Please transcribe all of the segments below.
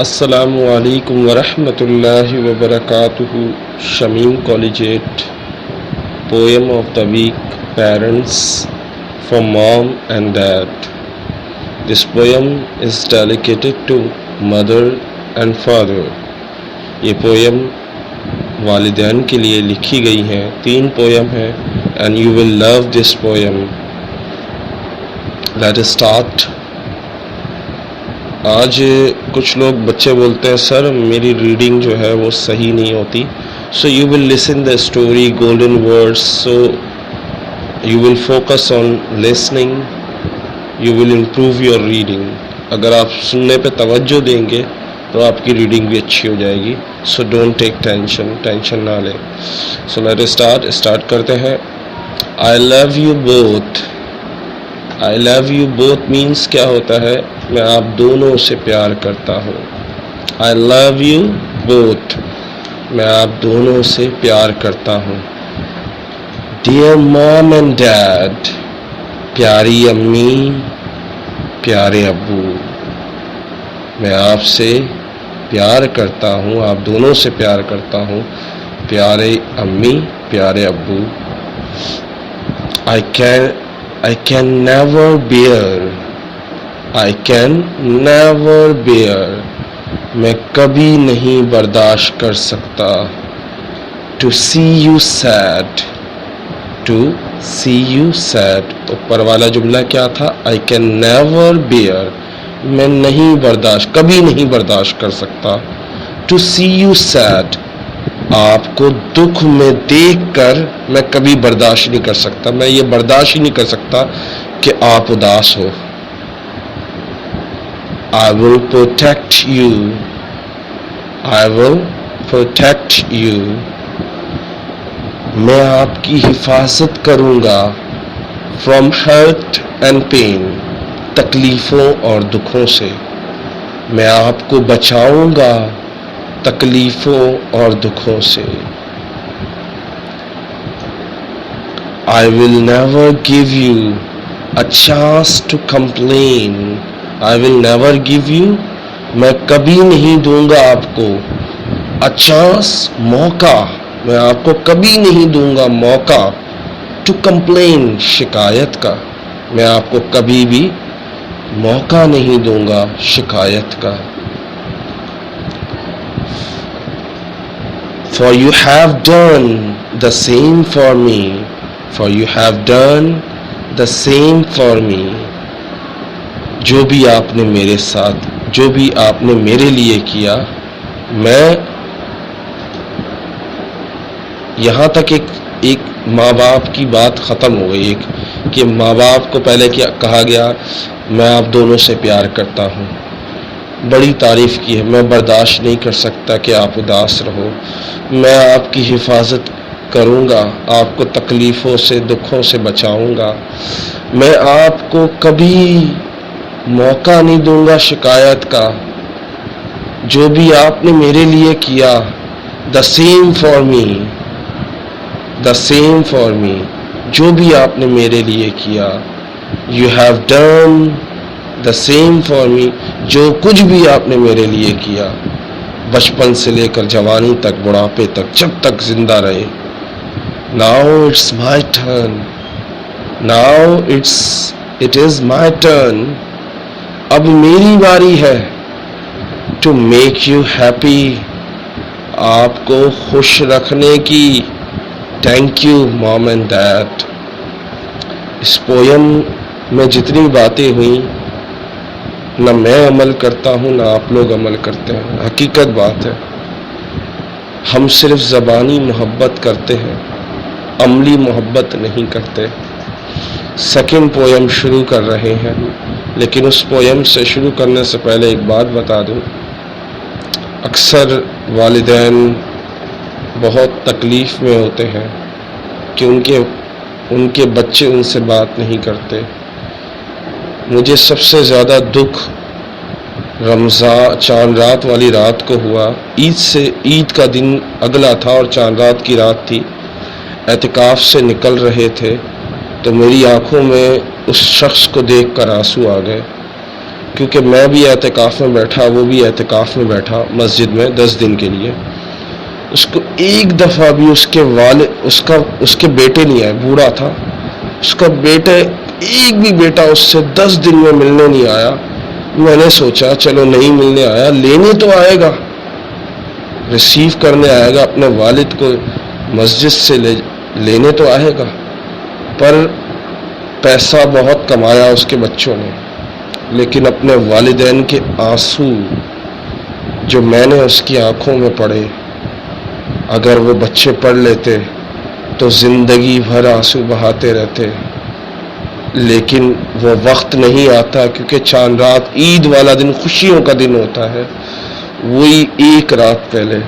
السلام علیکم ورحمۃ اللہ وبرکاتہ. Shamim collegiate. Poem of the week, Parents, from Mom and Dad. This poem is dedicated to mother and father. یہ poem والدین کے لیے لکھی گئی ہیں. 3 poem ہیں and you will love this poem. Let us start. آج کچھ لوگ بچے بولتے ہیں سر میری ریڈنگ جو ہے وہ صحیح نہیں ہوتی. So you will listen the story golden words, so you will focus on listening, you will improve your reading. اگر آپ سننے پہ توجہ دیں گے تو آپ کی ریڈنگ بھی اچھی ہو جائے گی. So don't take ٹینشن نہ لیں. So let us start کرتے ہیں. I love you both. I love you both means کیا ہوتا ہے؟ میں آپ دونوں سے پیار کرتا ہوں. I love you both. میں آپ دونوں سے پیار کرتا ہوں. Dear mom and dad. پیاری امی پیارے ابو. میں آپ سے پیار کرتا ہوں، آپ دونوں سے پیار کرتا ہوں. پیارے امی پیارے ابو. I can never bear. میں کبھی نہیں برداشت کر سکتا. To see you sad. اوپر والا جملہ کیا تھا؟ I can never bear. میں کبھی نہیں برداشت کر سکتا. To see you sad. آپ کو دکھ میں دیکھ کر میں کبھی برداشت نہیں کر سکتا. میں یہ برداشت ہی نہیں کر سکتا کہ آپ اداس ہو. I will protect you. میں آپ کی حفاظت کروں گا. From hurt and pain. تکلیفوں اور دکھوں سے. میں آپ کو بچاؤں گا تکلیفوں اور دکھوں سے. I will never give you a chance to complain. I will never give you. میں کبھی نہیں دوں گا آپ کو. A chance, موقع. میں آپ کو کبھی نہیں دوں گا موقع. To complain, شکایت کا. میں آپ کو کبھی بھی موقع نہیں دوں گا شکایت کا. For you have done the same for me. For you have done the same for me. جو بھی آپ نے میرے ساتھ، جو بھی آپ نے میرے لیے کیا. میں یہاں تک ایک ماں باپ کی بات ختم ہو گئی. ایک کہ ماں باپ کو پہلے کیا کہا گیا؟ میں آپ دونوں سے پیار کرتا ہوں. بڑی تعریف کی ہے. میں برداشت نہیں کر سکتا کہ آپ اداس رہو. میں آپ کی حفاظت کروں گا، آپ کو تکلیفوں سے دکھوں سے بچاؤں گا. میں آپ کو کبھی موقع نہیں دوں گا شکایت کا. جو بھی آپ نے میرے لیے کیا. The same for me. The same for me. جو بھی آپ نے میرے لیے کیا. You have done the same for me. جو کچھ بھی آپ نے میرے لیے کیا. بچپن سے لے کر جوانی تک، بڑھاپے تک، جب تک زندہ رہے. Now it's my turn. Now it is my turn. اب میری باری ہے. To make you happy. آپ کو خوش رکھنے کی. Thank you mom and dad. اس پویم میں جتنی باتیں ہوئیں نہ میں عمل کرتا ہوں نہ آپ لوگ عمل کرتے ہیں. حقیقت بات ہے. ہم صرف زبانی محبت کرتے ہیں، عملی محبت نہیں کرتے. سیکنڈ پویم شروع کر رہے ہیں، لیکن اس پویم سے شروع کرنے سے پہلے ایک بات بتا دوں. اکثر والدین بہت تکلیف میں ہوتے ہیں کہ ان کے بچے ان سے بات نہیں کرتے. مجھے سب سے زیادہ دکھ رمضان چاند رات والی رات کو ہوا. عید کا دن اگلا تھا اور چاند رات کی رات تھی. اعتکاف سے نکل رہے تھے تو میری آنکھوں میں اس شخص کو دیکھ کر آنسو آ گئے. کیونکہ میں بھی اعتکاف میں بیٹھا، وہ بھی اعتکاف میں بیٹھا مسجد میں 10 دن کے لیے. اس کو ایک دفعہ بھی اس کے والد اس کے بیٹے نہیں آئے، بوڑھا تھا، اس کا بیٹا ایک بھی بیٹا اس سے 10 دن میں ملنے نہیں آیا. میں نے سوچا چلو نہیں ملنے آیا، لینے تو آئے گا، ریسیو کرنے آئے گا، اپنے والد کو مسجد سے لینے تو آئے گا. پر پیسہ بہت کمایا اس کے بچوں نے، لیکن اپنے والدین کے آنسو جو میں نے اس کی آنکھوں میں پڑھے، اگر وہ بچے پڑھ لیتے تو زندگی بھر آنسو بہاتے رہتے. لیکن وہ وقت نہیں آتا، کیونکہ چاند رات عید والا دن خوشیوں کا دن ہوتا ہے. وہی ایک رات پہلے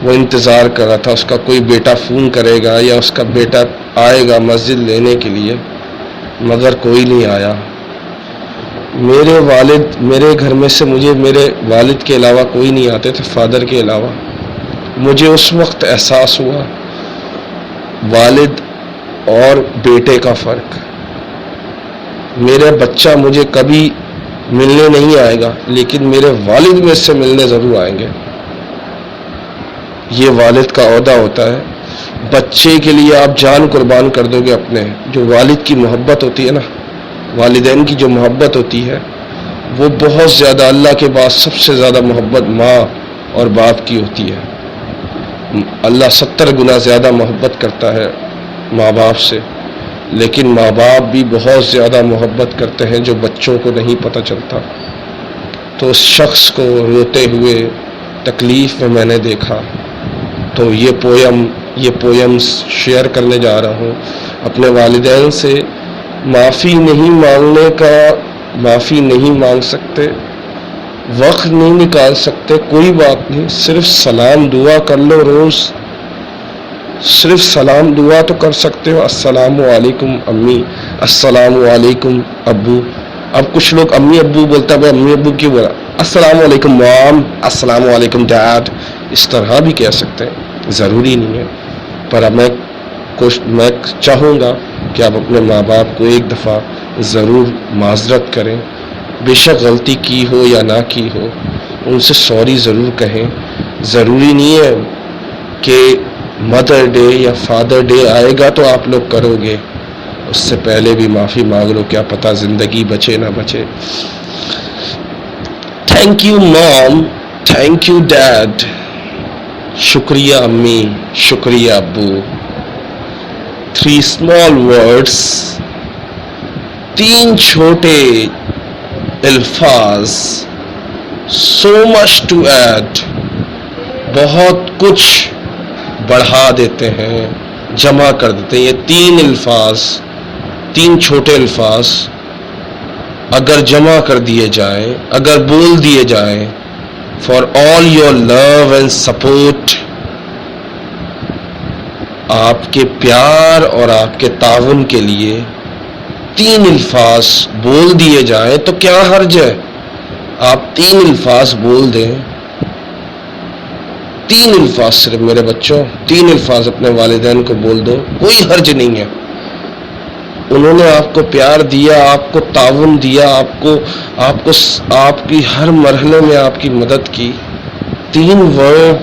وہ انتظار کر رہا تھا اس کا کوئی بیٹا فون کرے گا یا اس کا بیٹا آئے گا مسجد لینے کے لیے، مگر کوئی نہیں آیا. میرے گھر میں سے میرے والد کے علاوہ کوئی نہیں آتے تھے، فادر کے علاوہ. مجھے اس وقت احساس ہوا والد اور بیٹے کا فرق. میرا بچہ مجھے کبھی ملنے نہیں آئے گا، لیکن میرے والد مجھ سے ملنے ضرور آئیں گے. یہ والد کا عہدہ ہوتا ہے. بچے کے لیے آپ جان قربان کر دو گے اپنے. جو والد کی محبت ہوتی ہے نا، والدین کی جو محبت ہوتی ہے، وہ بہت زیادہ، اللہ کے بعد سب سے زیادہ محبت ماں اور باپ کی ہوتی ہے. اللہ 70 گنا زیادہ محبت کرتا ہے ماں باپ سے، لیکن ماں باپ بھی بہت زیادہ محبت کرتے ہیں جو بچوں کو نہیں پتہ چلتا. تو اس شخص کو روتے ہوئے تکلیف میں نے دیکھا. تو یہ پویم شیئر کرنے جا رہا ہوں. اپنے والدین سے معافی نہیں مانگ سکتے، وقت نہیں نکال سکتے، کوئی بات نہیں، صرف سلام دعا کر لو. روز صرف سلام دعا تو کر سکتے ہو. السلام علیکم امی، السلام علیکم ابو. اب کچھ لوگ امی ابو بولتا ہے، امی ابو کیوں بولا؟ السلام علیکم مام، السلام علیکم ڈیڈ. اس طرح بھی کہہ سکتے ہیں، ضروری نہیں ہے. پر میں چاہوں گا کہ آپ اپنے ماں باپ کو ایک دفعہ ضرور معذرت کریں. بے شک غلطی کی ہو یا نہ کی ہو، ان سے سوری ضرور کہیں. ضروری نہیں ہے کہ مدر ڈے یا فادر ڈے آئے گا تو آپ لوگ کرو گے، اس سے پہلے بھی معافی مانگ لو، کیا پتہ زندگی بچے نہ بچے. تھینک یو مام، تھینک یو ڈیڈ. شکریہ امی، شکریہ ابو. 3 small words، 3 چھوٹے الفاظ. so much to add، بہت کچھ بڑھا دیتے ہیں، جمع کر دیتے ہیں. یہ 3 الفاظ، 3 چھوٹے الفاظ اگر جمع کر دیے جائیں، اگر بول دیے جائیں، for all your love and support، آپ کے پیار اور آپ کے تعاون کے لیے 3 الفاظ بول دیے جائیں تو کیا حرج ہے؟ آپ 3 الفاظ بول دیں. 3 الفاظ صرف میرے بچوں، 3 الفاظ اپنے والدین کو بول دو، کوئی حرج نہیں ہے. انہوں نے آپ کو پیار دیا، آپ کو تعاون دیا، آپ کی ہر مرحلے میں آپ کی مدد کی. 3 ورڈ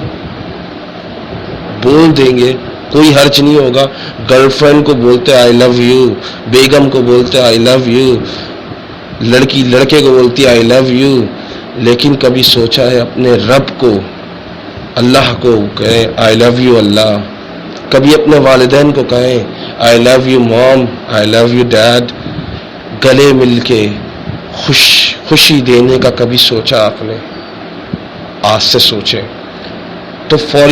بول دیں گے، کوئی حرج نہیں ہوگا. گرل فرینڈ کو بولتے آئی لو یو، بیگم کو بولتے آئی لو یو، لڑکی لڑکے کو بولتی آئی لو یو. لیکن کبھی سوچا ہے اپنے رب کو، اللہ کو کہیں آئی لو یو اللہ؟ کبھی اپنے والدین کو کہیں آئی لو یو مام، آئی لو یو ڈیڈ؟ گلے مل کے خوشی دینے کا کبھی سوچا آپ نے؟ آج سے سوچیں. تو for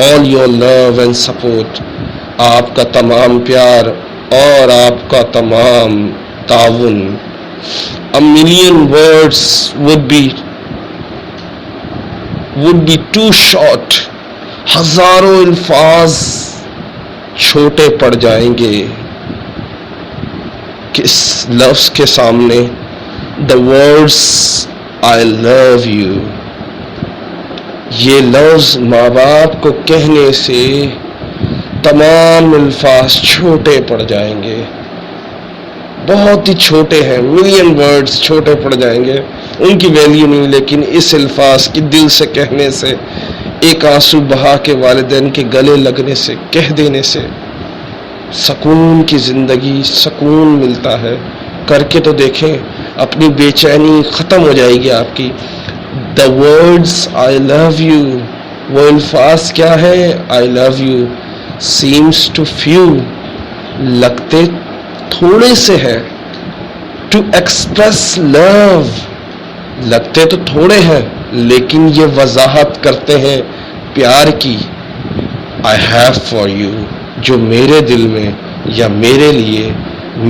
all your love and support, آپ کا تمام پیار اور آپ کا تمام تعاون. A million words would be too short، ہزاروں الفاظ چھوٹے پڑ جائیں گے اس لفظ کے سامنے. The words I love you، یہ لفظ ماں باپ کو کہنے سے تمام الفاظ چھوٹے پڑ جائیں گے. بہت ہی چھوٹے ہیں، ملین ورڈز چھوٹے پڑ جائیں گے، ان کی ویلیو نہیں، لیکن اس الفاظ کی دل سے کہنے سے، ایک آنسو بہا کے والدین کے گلے لگنے سے، کہہ دینے سے سکون کی زندگی، سکون ملتا ہے۔ کر کے تو دیکھیں، اپنی بے چینی ختم ہو جائے گی آپ کی۔ The words I love you، وہ الفاظ کیا ہے؟ I love you seems to few، لگتے تھوڑے سے ہیں۔ To express love، لگتے تو تھوڑے ہیں لیکن یہ وضاحت کرتے ہیں پیار کی۔ I have for you، جو میرے دل میں یا میرے لیے،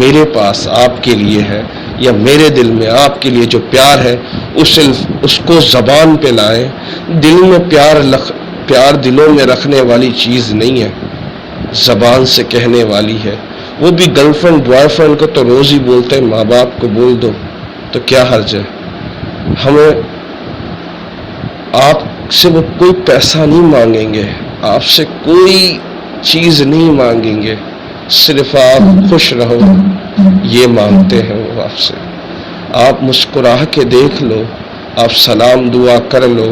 میرے پاس آپ کے لیے ہے، یا میرے دل میں آپ کے لیے جو پیار ہے، اس کو زبان پہ لائیں۔ دل میں پیار دلوں میں رکھنے والی چیز نہیں ہے، زبان سے کہنے والی ہے۔ وہ بھی گرل فرینڈ بوائے فرینڈ کو تو روز ہی بولتے ہیں، ماں باپ کو بول دو تو کیا حرج ہے۔ ہمیں آپ سے وہ کوئی پیسہ نہیں مانگیں گے، آپ سے کوئی چیز نہیں مانگیں گے، صرف آپ خوش رہو یہ مانگتے ہیں وہ آپ سے۔ آپ مسکرا کے دیکھ لو، آپ سلام دعا کر لو،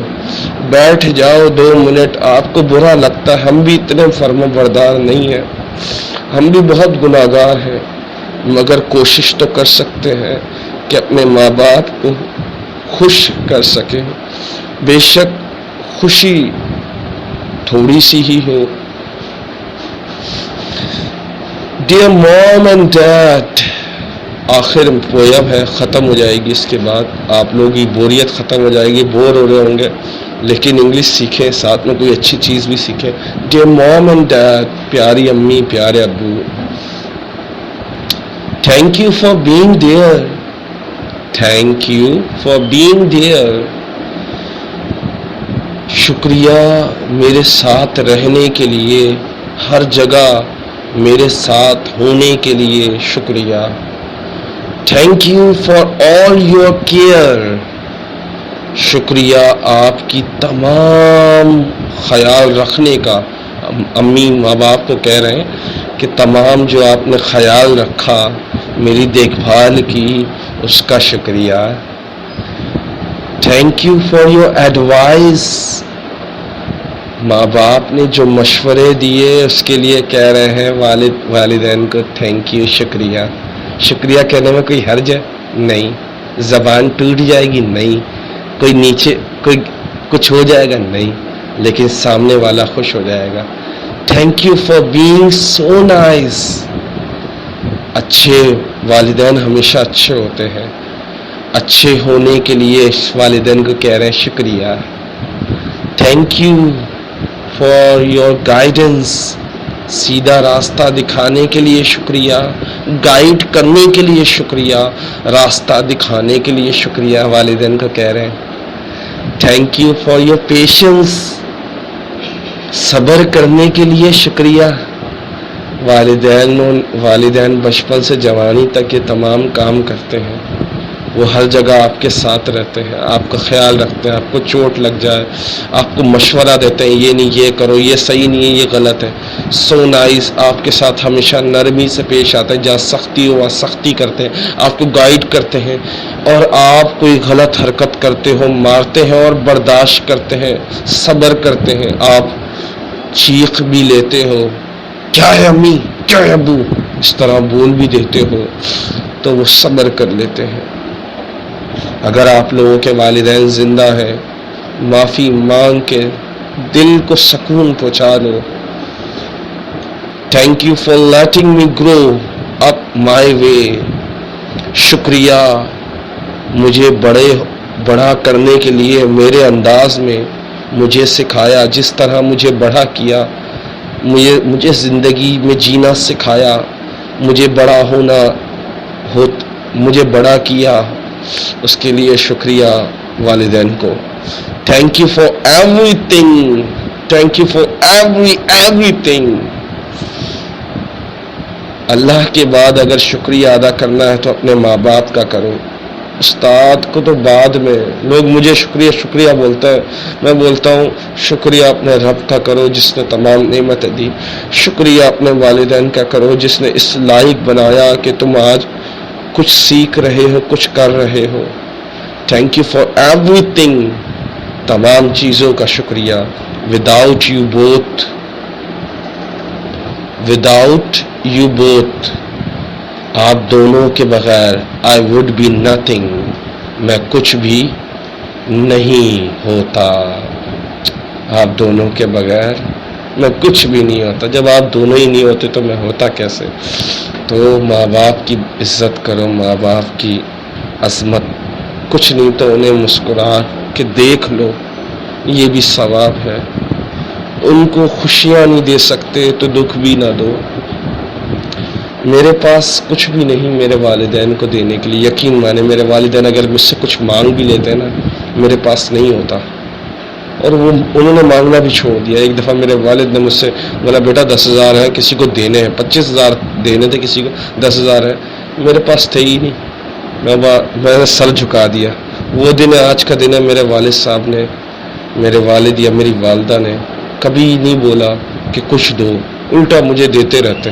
بیٹھ جاؤ 2 منٹ۔ آپ کو برا لگتا ہے، ہم بھی اتنے فرما بردار نہیں ہیں، ہم بھی بہت گناہگار ہیں، مگر کوشش تو کر سکتے ہیں کہ اپنے ماں باپ کو خوش کر سکیں، بے شک خوشی تھوڑی سی ہی ہو۔ ڈیئر موم اینڈ ڈیڈ، آخر پویم ہے، ختم ہو جائے گی، اس کے بعد آپ لوگوں کی بوریت ختم ہو جائے گی، بور ہو رہے ہوں گے، لیکن انگلش سیکھیں، ساتھ میں کوئی اچھی چیز بھی سیکھیں۔ ڈیئر موم اینڈ ڈیڈ، پیاری امی پیارے ابو، thank you for being there, thank you for being there, شکریہ میرے ساتھ رہنے کے لیے، ہر جگہ میرے ساتھ ہونے کے لیے شکریہ۔ Thank you for all your care, شکریہ آپ کی تمام خیال رکھنے کا۔ امی ماں باپ کو کہہ رہے ہیں کہ تمام جو آپ نے خیال رکھا، میری دیکھ بھال کی، اس کا شکریہ۔ Thank you for your advice, ماں باپ نے جو مشورے دیے اس کے لیے کہہ رہے ہیں والدین کو تھینک یو، شکریہ۔ شکریہ کہنے میں کوئی حرج ہے؟ نہیں۔ زبان ٹوٹ جائے گی؟ نہیں۔ کوئی نیچے کوئی کچھ ہو جائے گا؟ نہیں، لیکن سامنے والا خوش ہو جائے گا۔ Thank you for being so nice, اچھے والدین ہمیشہ اچھے ہوتے ہیں، اچھے ہونے کے لیے والدین کو کہہ رہے ہیں شکریہ۔ Thank you for your guidance, سیدھا راستہ دکھانے کے لیے شکریہ، گائیڈ کرنے کے لیے شکریہ، راستہ دکھانے کے لیے شکریہ، والدین کو کہہ رہے ہیں۔ Thank you for your patience, صبر کرنے کے لیے شکریہ۔ والدین بچپن سے جوانی تک یہ تمام کام کرتے ہیں، وہ ہر جگہ آپ کے ساتھ رہتے ہیں، آپ کا خیال رکھتے ہیں، آپ کو چوٹ لگ جائے آپ کو مشورہ دیتے ہیں، یہ نہیں یہ کرو، یہ صحیح نہیں ہے، یہ غلط ہے۔ سو نائس، آپ کے ساتھ ہمیشہ نرمی سے پیش آتے ہیں، جہاں سختی ہو وہاں سختی کرتے ہیں، آپ کو گائیڈ کرتے ہیں، اور آپ کوئی غلط حرکت کرتے ہو مارتے ہیں اور برداشت کرتے ہیں، صبر کرتے ہیں، آپ چیخ بھی لیتے ہو، کیا ہے امی، کیا ہے ابو، اس طرح بول بھی دیتے ہو، تو وہ صبر کر لیتے ہیں۔ اگر آپ لوگوں کے والدین زندہ ہیں، معافی مانگ کے دل کو سکون پہنچا دو۔ تھینک یو فار لیٹنگ می گرو اپ مائی وے، شکریہ مجھے بڑا کرنے کے لیے میرے انداز میں مجھے سکھایا، جس طرح مجھے بڑا کیا، مجھے زندگی میں جینا سکھایا، مجھے مجھے بڑا کیا، اس کے لیے شکریہ والدین کو۔ Thank you for everything, thank you for everything. اللہ کے بعد اگر شکریہ ادا کرنا ہے تو اپنے ماں باپ کا کرو۔ استاد کو تو بعد میں، لوگ مجھے شکریہ بولتے ہیں، میں بولتا ہوں شکریہ اپنے رب کا کرو جس نے تمام نعمتیں دی، شکریہ اپنے والدین کا کرو جس نے اس لائق بنایا کہ تم آج کچھ سیکھ رہے ہو، کچھ کر رہے ہو. Thank you for everything. تمام چیزوں کا شکریہ. وداؤٹ یو بوتھ آپ دونوں کے بغیر I would be nothing. میں کچھ بھی نہیں ہوتا. آپ دونوں کے بغیر میں کچھ بھی نہیں ہوتا. جب آپ دونوں ہی نہیں ہوتے تو میں ہوتا کیسے؟ تو ماں باپ کی عزت کرو، ماں باپ کی عظمت. کچھ نہیں تو انہیں مسکرا کے دیکھ لو، یہ بھی ثواب ہے. ان کو خوشیاں نہیں دے سکتے تو دکھ بھی نہ دو. میرے پاس کچھ بھی نہیں میرے والدین کو دینے کے لیے. یقین مانے میرے والدین اگر مجھ سے کچھ مانگ بھی لیتے نا، میرے پاس نہیں ہوتا. اور انہوں نے مانگنا بھی چھوڑ دیا. ایک دفعہ میرے والد نے مجھ سے بولا بیٹا 10,000 ہے، کسی کو دینے ہیں. 25,000 دینے تھے، کسی کو 10,000 ہے. میرے پاس تھے ہی نہیں. میں نے سر جھکا دیا. وہ دن آج کا دن ہے. میرے والد صاحب نے، میرے والد یا میری والدہ نے کبھی نہیں بولا کہ کچھ دو، الٹا مجھے دیتے رہتے.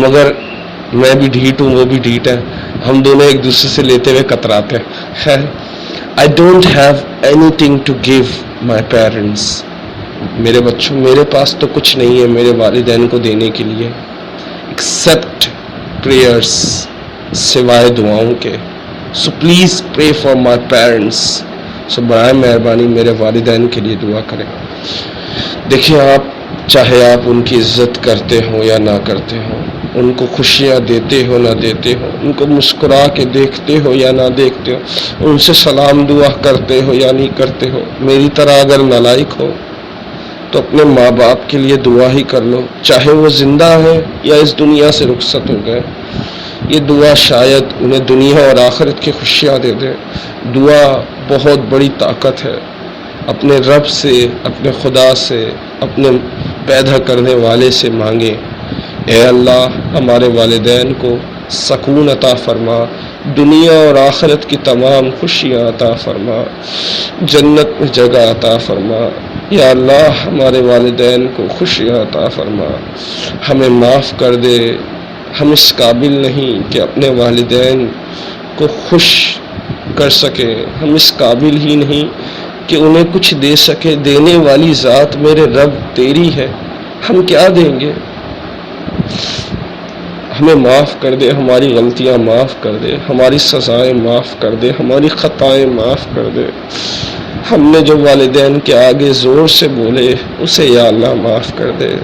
مگر میں بھی ڈھیٹ ہوں، وہ بھی ڈھیٹ ہے. ہم دونوں ایک دوسرے سے لیتے ہوئے کتراتے ہیں. I don't have anything to give my parents. میرے بچوں، میرے پاس تو کچھ نہیں ہے میرے والدین کو دینے کے لیے except prayers، سوائے دعاؤں کے. So please pray for my parents. So برائے مہربانی میرے والدین کے لیے دعا کریں. دیکھیں آپ، چاہے آپ ان کی عزت کرتے ہو یا نہ کرتے ہو، ان کو خوشیاں دیتے ہو نہ دیتے ہو، ان کو مسکرا کے دیکھتے ہو یا نہ دیکھتے ہو، ان سے سلام دعا کرتے ہو یا نہیں کرتے ہو، میری طرح اگر نالائق ہو تو اپنے ماں باپ کے لیے دعا ہی کر لو، چاہے وہ زندہ ہیں یا اس دنیا سے رخصت ہو گئے. یہ دعا شاید انہیں دنیا اور آخرت کی خوشیاں دے دے. دعا بہت بڑی طاقت ہے. اپنے رب سے، اپنے خدا سے، اپنے پیدا کرنے والے سے مانگے، اے اللہ ہمارے والدین کو سکون عطا فرما، دنیا اور آخرت کی تمام خوشیاں عطا فرما، جنت میں جگہ عطا فرما. یا اللہ ہمارے والدین کو خوشیاں عطا فرما. ہمیں معاف کر دے. ہم اس قابل نہیں کہ اپنے والدین کو خوش کر سکے. ہم اس قابل ہی نہیں کہ انہیں کچھ دے سکے. دینے والی ذات میرے رب تیری ہے، ہم کیا دیں گے؟ ہمیں معاف کر دے، ہماری غلطیاں معاف کر دے، ہماری سزائیں معاف کر دے، ہماری خطائیں معاف کر دے. ہم نے جو والدین کے آگے زور سے بولے اسے یا اللہ معاف کر دے.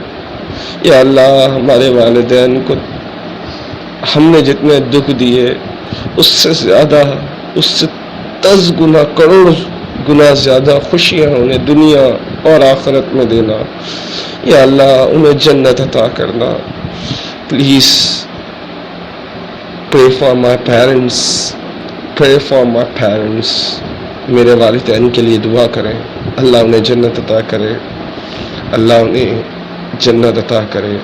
یا اللہ ہمارے والدین کو ہم نے جتنے دکھ دیے اس سے زیادہ، اس سے 10 گنا، کروڑ گنا زیادہ خوشیاں انہیں دنیا اور آخرت میں دینا. یا اللہ انہیں جنت عطا کرنا. Please pray for my parents. pray for my parents. میرے والدین کے لیے دعا کریں. اللہ انہیں جنت عطا کرے. اللہ انہیں جنت عطا کرے.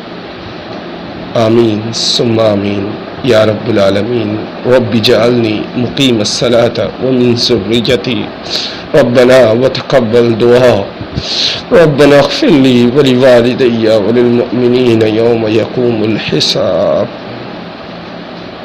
آمین ثم آمین یا رب العالمین. رب اجعلنی مقیم الصلاۃ ومن ذریتی ربنا وتقبل دعاء. ربنا اغفر لی ولوالدی وللمؤمنین یوم یقوم الحساب.